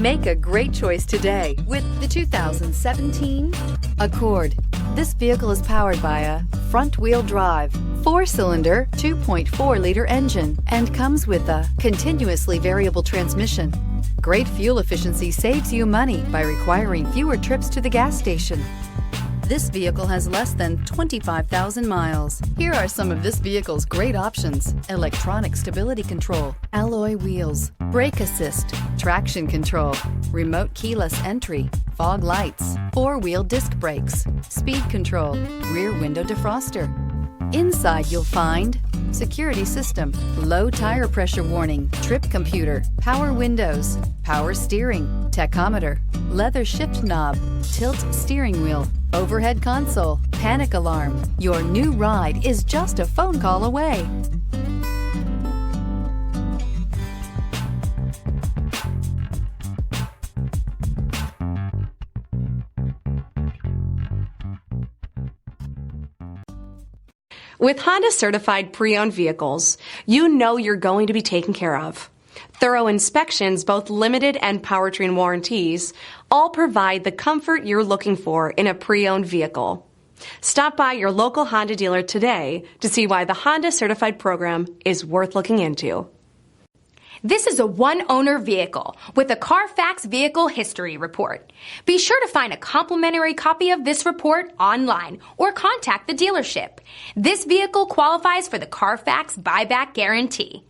Make a great choice today with the 2017 Accord. This vehicle is powered by a front-wheel drive, 4-cylinder, 2.4-liter engine and comes with a continuously variable transmission. Great fuel efficiency saves you money by requiring fewer trips to the gas station. This vehicle has less than 25,000 miles. Here are some of this vehicle's great options: electronic stability control, alloy wheels, brake assist, traction control, remote keyless entry, fog lights, 4-wheel disc brakes, speed control, rear window defroster. Inside you'll find security system, low tire pressure warning, trip computer, power windows, power steering, tachometer, leather shift knob, tilt steering wheel, overhead console, panic alarm. Your new ride is just a phone call away. With Honda certified pre-owned vehicles, you know you're going to be taken care of. Thorough inspections, both limited and powertrain warranties, all provide the comfort you're looking for in a pre-owned vehicle. Stop by your local Honda dealer today to see why the Honda certified program is worth looking into. This is a one-owner vehicle with a Carfax Vehicle History Report. Be sure to find a complimentary copy of this report online or contact the dealership. This vehicle qualifies for the Carfax Buyback Guarantee.